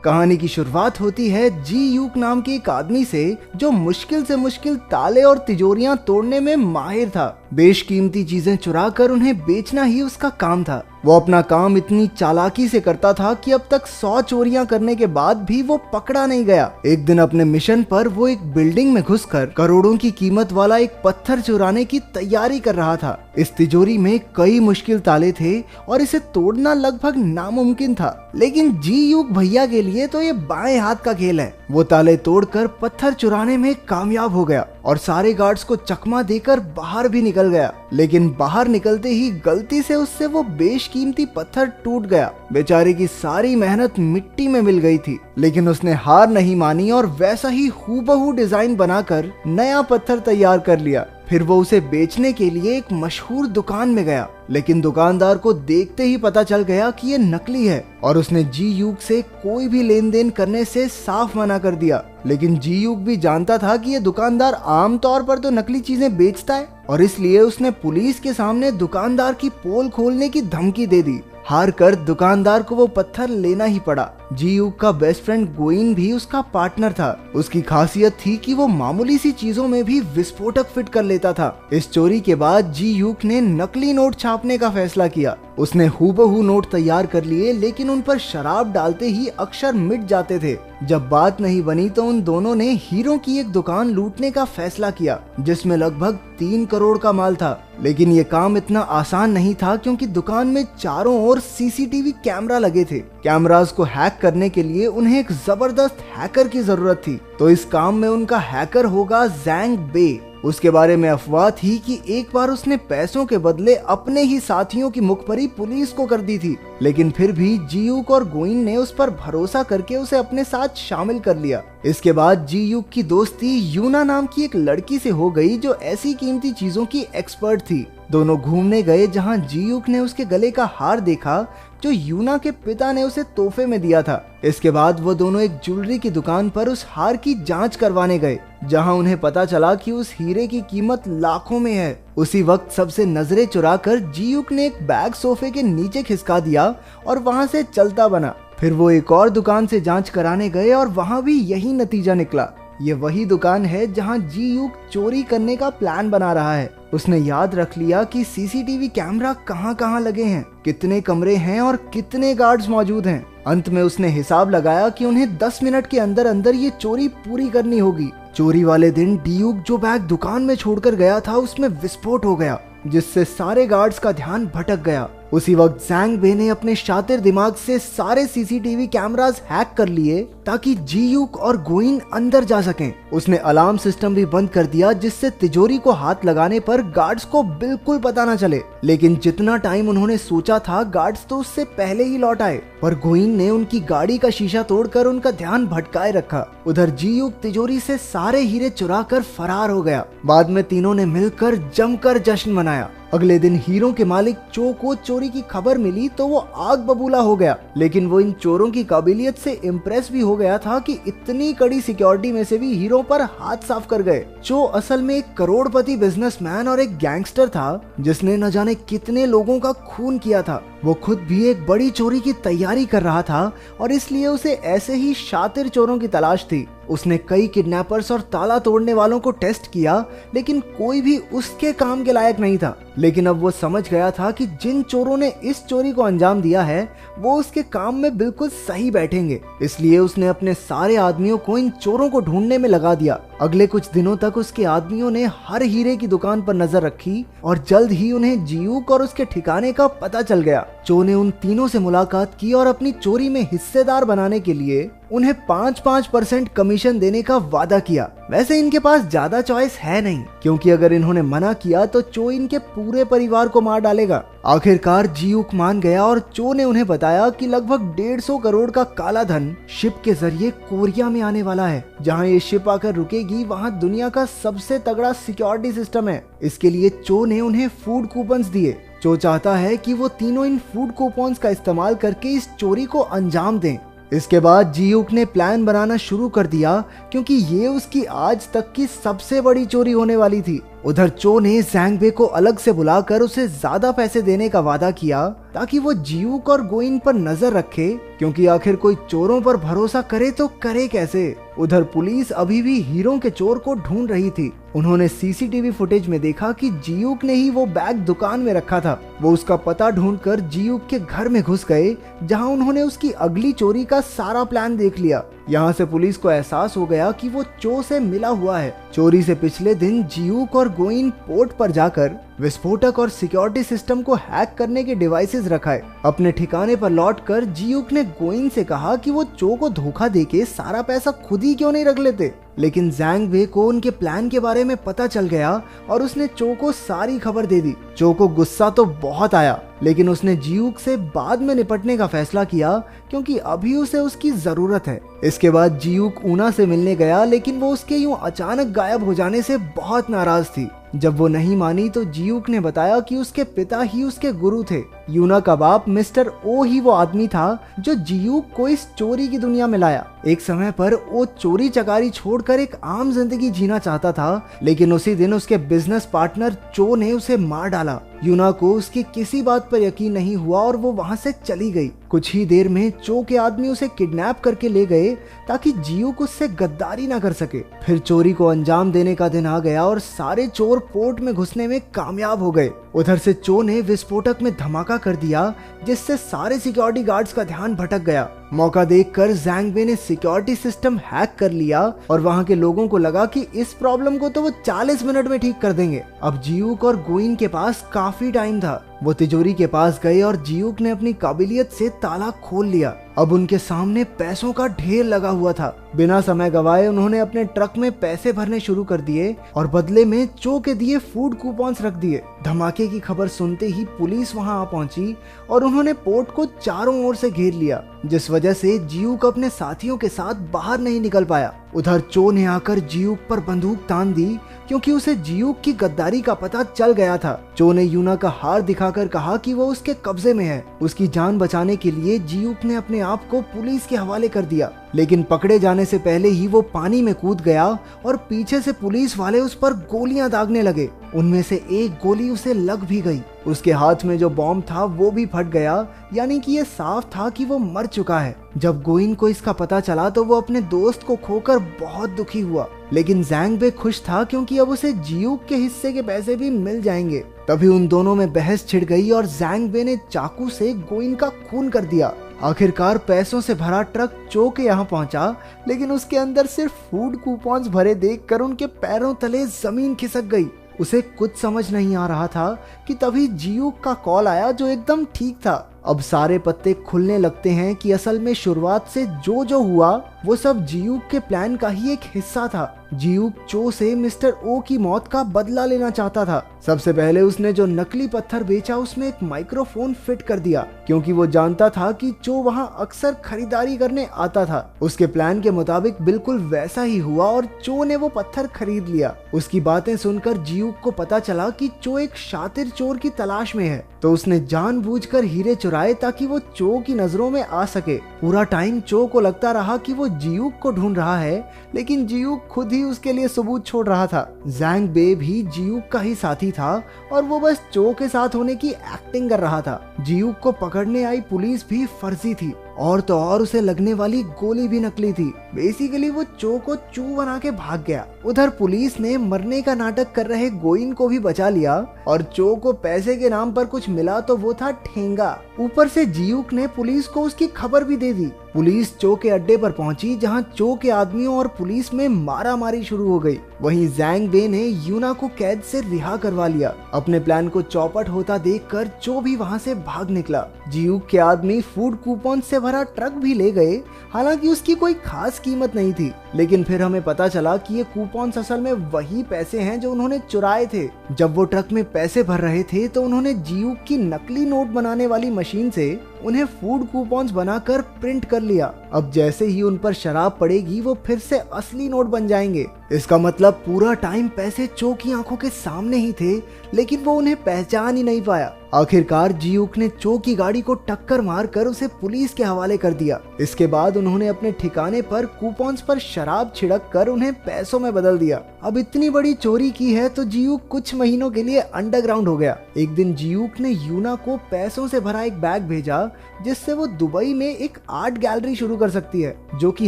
कहानी की शुरुआत होती है जी यूक नाम के एक आदमी से जो मुश्किल से मुश्किल ताले और तिजोरियां तोड़ने में माहिर था। बेशकीमती चीजें चुरा कर उन्हें बेचना ही उसका काम था। वो अपना काम इतनी चालाकी से करता था कि अब तक 100 चोरियां करने के बाद भी वो पकड़ा नहीं गया। एक दिन अपने मिशन पर वो एक बिल्डिंग में घुसकर करोड़ों की कीमत वाला एक पत्थर चुराने की तैयारी कर रहा था। इस तिजोरी में कई मुश्किल ताले थे और इसे तोड़ना लगभग नामुमकिन था, लेकिन जी यूक भैया के लिए तो ये बाएं हाथ का खेल है। वो ताले तोड़कर पत्थर चुराने में कामयाब हो गया और सारे गार्ड्स को चकमा देकर बाहर भी निकल गया। लेकिन बाहर निकलते ही गलती से उससे वो बेशकीमती पत्थर टूट गया। बेचारे की सारी मेहनत मिट्टी में मिल गई थी, लेकिन उसने हार नहीं मानी और वैसा ही हूबहू डिजाइन बनाकर नया पत्थर तैयार कर लिया। फिर वो उसे बेचने के लिए एक मशहूर दुकान में गया, लेकिन दुकानदार को देखते ही पता चल गया कि ये नकली है और उसने जी यूक से कोई भी लेन देन करने से साफ मना कर दिया। लेकिन जी यूक भी जानता था कि ये दुकानदार आमतौर पर तो नकली चीजें बेचता है और इसलिए उसने पुलिस के सामने दुकानदार की पोल खोलने की धमकी दे दी। हार कर दुकानदार को वो पत्थर लेना ही पड़ा। जी यूक का बेस्ट फ्रेंड गोइन भी उसका पार्टनर था। उसकी खासियत थी कि वो मामूली सी चीजों में भी विस्फोटक फिट कर लेता था। इस चोरी के बाद जी यूक ने नकली नोट छापने का फैसला किया। उसने हूबहू नोट तैयार कर लिए, लेकिन उन पर शराब डालते ही अक्षर मिट जाते थे। जब बात नहीं बनी तो उन दोनों ने हीरो की एक दुकान लूटने का फैसला किया, जिसमें लगभग 3 करोड़ का माल था। लेकिन ये काम इतना आसान नहीं था, क्योंकि दुकान में चारों ओर सीसीटीवी कैमरा लगे थे। कैमरास को हैक करने के लिए उन्हें एक जबरदस्त हैकर की जरूरत थी। तो इस काम में उनका हैकर होगा जैंग बे। उसके बारे में अफवाह थी कि एक बार उसने पैसों के बदले अपने ही साथियों की मुखबरी पुलिस को कर दी थी, लेकिन फिर भी जी यूक और गोइन ने उस पर भरोसा करके उसे अपने साथ शामिल कर लिया। इसके बाद जी यूक की दोस्ती यूना नाम की एक लड़की से हो गई, जो ऐसी कीमती चीजों की एक्सपर्ट थी। दोनों घूमने गए, जहां जी यूक ने उसके गले का हार देखा जो यूना के पिता ने उसे तोहफे में दिया था। इसके बाद वो दोनों एक ज्वेलरी की दुकान पर उस हार की जांच करवाने गए, जहां उन्हें पता चला कि उस हीरे की कीमत लाखों में है। उसी वक्त सबसे नजरें चुराकर जी यूक ने एक बैग सोफे के नीचे खिसका दिया और वहां से चलता बना। फिर वो एक और दुकान से जांच कराने गए और वहां भी यही नतीजा निकला। ये वही दुकान है जहां जी यूक चोरी करने का प्लान बना रहा है। उसने याद रख लिया कि सीसीटीवी कैमरा कहां-कहां लगे हैं, कितने कमरे हैं और कितने गार्ड्स मौजूद हैं। अंत में उसने हिसाब लगाया कि उन्हें 10 मिनट के अंदर अंदर ये चोरी पूरी करनी होगी। चोरी वाले दिन डी यूक जो बैग दुकान में छोड़कर गया था, उसमें विस्फोट हो गया, जिससे सारे गार्ड्स का ध्यान भटक गया। उसी वक्त जैंग बे ने अपने शातिर दिमाग से सारे सीसीटीवी कैमरास हैक कर लिए ताकि जी यूक और गोइन अंदर जा सकें। उसने अलार्म सिस्टम भी बंद कर दिया, जिससे तिजोरी को हाथ लगाने पर गार्ड्स को बिल्कुल पता न चले। लेकिन जितना टाइम उन्होंने सोचा था, गार्ड्स तो उससे पहले ही लौट आए, पर गोइन ने उनकी गाड़ी का शीशा तोड़कर उनका ध्यान भटकाए रखा। उधर जी यूक तिजोरी से सारे हीरे चुरा कर फरार हो गया। बाद में तीनों ने मिलकर जमकर जश्न मनाया। अगले दिन हीरो के मालिक चो को चोरी की खबर मिली तो वो आग बबूला हो गया, लेकिन वो इन चोरों की काबिलियत से इम्प्रेस भी हो गया था कि इतनी कड़ी सिक्योरिटी में से भी हीरो पर हाथ साफ कर गए। चो असल में एक करोड़पति बिजनेसमैन और एक गैंगस्टर था, जिसने न जाने कितने लोगों का खून किया था। वो खुद भी एक बड़ी चोरी की तैयारी कर रहा था और इसलिए उसे ऐसे ही शातिर चोरों की तलाश थी। उसने कई किडनैपर्स और ताला तोड़ने वालों को टेस्ट किया, लेकिन कोई भी उसके काम के लायक नहीं था। लेकिन अब वो समझ गया था कि जिन चोरों ने इस चोरी को अंजाम दिया है, वो उसके काम में बिल्कुल सही बैठेंगे। इसलिए उसने अपने सारे आदमियों को इन चोरों को ढूंढने में लगा दिया। अगले कुछ दिनों तक उसके आदमियों ने हर हीरे की दुकान पर नजर रखी और जल्द ही उन्हें जी यूक और उसके ठिकाने का पता चल गया। चो ने उन तीनों से मुलाकात की और अपनी चोरी में हिस्सेदार बनाने के लिए उन्हें 5-5% कमीशन देने का वादा किया। वैसे इनके पास ज्यादा चॉइस है नहीं, क्योंकि अगर इन्होंने मना किया तो चो इनके पूरे परिवार को मार डालेगा। आखिरकार जी यूक मान गया और चो ने उन्हें बताया कि लगभग 150 करोड़ का काला धन शिप के जरिए कोरिया में आने वाला है। जहां ये शिप आकर रुकेगी, वहां दुनिया का सबसे तगड़ा सिक्योरिटी सिस्टम है। इसके लिए चो ने उन्हें फूड कूपन्स दिए। चो चाहता है कि वो तीनों इन फूड कूपन्स का इस्तेमाल करके इस चोरी को अंजाम दें। इसके बाद जी यूक ने प्लान बनाना शुरू कर दिया, क्योंकि ये उसकी आज तक की सबसे बड़ी चोरी होने वाली थी। उधर चो ने जैंग बे को अलग से बुलाकर उसे ज्यादा पैसे देने का वादा किया ताकि वो जियूक और गोइन पर नजर रखे, क्योंकि आखिर कोई चोरों पर भरोसा करे तो करे कैसे। उधर पुलिस अभी भी हीरो के चोर को ढूंढ रही थी। उन्होंने सीसीटीवी फुटेज में देखा कि जियूक ने ही वो बैग दुकान में रखा था। वो उसका पता ढूंढकर जियूक के घर में घुस गए, जहां उन्होंने उसकी अगली चोरी का सारा प्लान देख लिया। यहाँ से पुलिस को एहसास हो गया कि वो चो से मिला हुआ है। चोरी से पिछले दिन जियूक और गोइन पोर्ट पर जाकर विस्फोटक और सिक्योरिटी सिस्टम को हैक करने के डिवाइसेस रखाए। अपने ठिकाने पर लौटकर जियूक ने गोइन से कहा कि वो चो को धोखा देके सारा पैसा खुद ही क्यों नहीं रख लेते, लेकिन जैंग बे को उनके प्लान के बारे में पता चल गया और उसने चो को सारी खबर दे दी। चो को गुस्सा तो बहुत आया, लेकिन उसने जियूक से बाद में निपटने का फैसला किया, क्योंकि अभी उसे उसकी जरूरत है। इसके बाद जियूक ऊना से मिलने गया, लेकिन वो उसके यूं अचानक गायब हो जाने से बहुत नाराज थी। जब वो नहीं मानी तो जियूक ने बताया कि उसके पिता ही उसके गुरु थे। यूना का बाप मिस्टर ओ ही वो आदमी था जो जियूक को इस चोरी की दुनिया में लाया। एक समय पर वो चोरी चकारी छोड़कर एक आम जिंदगी जीना चाहता था, लेकिन उसी दिन उसके बिजनेस पार्टनर चो ने उसे मार डाला। यूना को उसकी किसी बात पर यकीन नहीं हुआ और वो वहां से चली गई। कुछ ही देर में चो के आदमी उसे किडनैप करके ले गए ताकि जियूक उससे गद्दारी ना कर सके। फिर चोरी को अंजाम देने का दिन आ गया और सारे चोर पोर्ट में घुसने में कामयाब हो गए। उधर से चो ने विस्फोटक में धमाका कर दिया, जिससे सारे सिक्योरिटी गार्ड्स का ध्यान भटक गया। मौका देखकर जैंग बे ने सिक्योरिटी सिस्टम हैक कर लिया और वहां के लोगों को लगा कि इस प्रॉब्लम को तो वो 40 मिनट में ठीक कर देंगे। अब जियूक और गोइन के पास काफी टाइम था। वो तिजोरी के पास गए और जियूक ने अपनी काबिलियत से ताला खोल लिया। अब उनके सामने पैसों का ढेर लगा हुआ था। बिना समय गवाए उन्होंने अपने ट्रक में पैसे भरने शुरू कर दिए और बदले में चो के दिए फूड कूपन्स रख दिए। धमाके की खबर सुनते ही पुलिस वहां आ पहुंची और उन्होंने पोर्ट को चारों ओर से घेर लिया, जिस वजह से जियूक अपने साथियों के साथ बाहर नहीं निकल पाया। उधर चो ने आकर जियूक पर बंदूक तान दी, क्योंकि उसे जियूक की गद्दारी का पता चल गया था। चो ने यूना का हार दिखाकर कहा कि वो उसके कब्जे में है। उसकी जान बचाने के लिए जियूक ने अपने आप को पुलिस के हवाले कर दिया, लेकिन पकड़े जाने से पहले ही वो पानी में कूद गया और पीछे से पुलिस वाले उस पर गोलियां दागने लगे। उनमें से एक गोली उसे लग भी गई। उसके हाथ में जो बॉम्ब था वो भी फट गया, यानी कि ये साफ था कि वो मर चुका है। जब गोइन को इसका पता चला तो वो अपने दोस्त को खोकर बहुत दुखी हुआ, लेकिन जैंग बे खुश था क्योंकि अब उसे जियूक के हिस्से के पैसे भी मिल जाएंगे। तभी उन दोनों में बहस छिड़ गई और जैंग बे ने चाकू से गोइन का खून कर दिया। आखिरकार पैसों से भरा ट्रक चो के यहाँ पहुंचा, लेकिन उसके अंदर सिर्फ फूड कूपन्स भरे देखकर उनके पैरों तले जमीन खिसक गई। उसे कुछ समझ नहीं आ रहा था कि तभी जियूक का कॉल आया, जो एकदम ठीक था। अब सारे पत्ते खुलने लगते हैं कि असल में शुरुआत से जो हुआ वो सब जियूक के प्लान का ही एक हिस्सा था। जियूक चो से मिस्टर ओ की मौत का बदला लेना चाहता था। सबसे पहले उसने जो नकली पत्थर बेचा उसमें एक माइक्रोफोन फिट कर दिया, क्योंकि वो जानता था कि चो वहां अक्सर खरीदारी करने आता था। उसके प्लान के मुताबिक बिल्कुल वैसा ही हुआ और चो ने वो पत्थर खरीद लिया। उसकी बातें सुनकर जियूक को पता चला कि चो एक शातिर चोर की तलाश में है, तो उसने जानबूझकर हीरे चुराए ताकि वो चो की नजरों में आ सके। पूरा टाइम चो को लगता रहा कि वो जियूक को ढूंढ रहा है, लेकिन जियूक खुद ही उसके लिए सबूत छोड़ रहा था। जैंग बे भी जियूक का ही साथी था और वो बस चो के साथ होने की एक्टिंग कर रहा था। जियूक को पकड़ने आई पुलिस भी फर्जी थी, और तो और उसे लगने वाली गोली भी नकली थी। बेसिकली वो चो को चू बना के भाग गया। उधर पुलिस ने मरने का नाटक कर रहे गोइन को भी बचा लिया और चो को पैसे के नाम पर कुछ मिला तो वो था ठेंगा। ऊपर से जियूक ने पुलिस को उसकी खबर भी दे दी। पुलिस चो के अड्डे पर पहुंची, जहां चो के आदमियों और पुलिस में मारामारी शुरू हो गई। वहीं जैंग बे ने यूना को कैद से रिहा करवा लिया। अपने प्लान को चौपट होता देखकर चो भी वहां से भाग निकला। जियूक के आदमी फूड कूपन से भरा ट्रक भी ले गए, हालांकि उसकी कोई खास कीमत नहीं थी। लेकिन फिर हमें पता चला कि ये कूपन असल में वही पैसे हैं जो उन्होंने चुराए थे। जब वो ट्रक में पैसे भर रहे थे तो उन्होंने जियूक की नकली नोट बनाने वाली मशीन से उन्हें फूड कूपन्स बनाकर प्रिंट कर लिया। अब जैसे ही उन पर शराब पड़ेगी वो फिर से असली नोट बन जाएंगे। इसका मतलब पूरा टाइम पैसे चो की आंखों के सामने ही थे, लेकिन वो उन्हें पहचान ही नहीं पाया। आखिरकार जियूक ने चो की गाड़ी को टक्कर मारकर उसे पुलिस के हवाले कर दिया। इसके बाद उन्होंने अपने ठिकाने पर कूपन्स पर शराब छिड़क कर उन्हें पैसों में बदल दिया। अब इतनी बड़ी चोरी की है तो जियूक कुछ महीनों के लिए अंडरग्राउंड हो गया। एक दिन जियूक ने यूना को पैसों से भरा एक बैग भेजा जिससे वो दुबई में एक आर्ट गैलरी शुरू कर सकती है, जो कि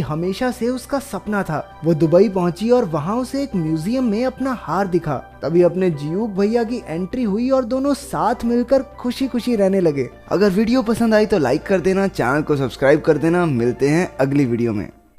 हमेशा से उसका सपना था। वो दुबई पहुंची और वहां उसे एक म्यूजियम में अपना हार दिखा। तभी अपने जियूक भैया की एंट्री हुई और दोनों साथ मिलकर खुशी खुशी रहने लगे। अगर वीडियो पसंद आई तो लाइक कर देना, चैनल को सब्सक्राइब कर देना। मिलते हैं अगली वीडियो में।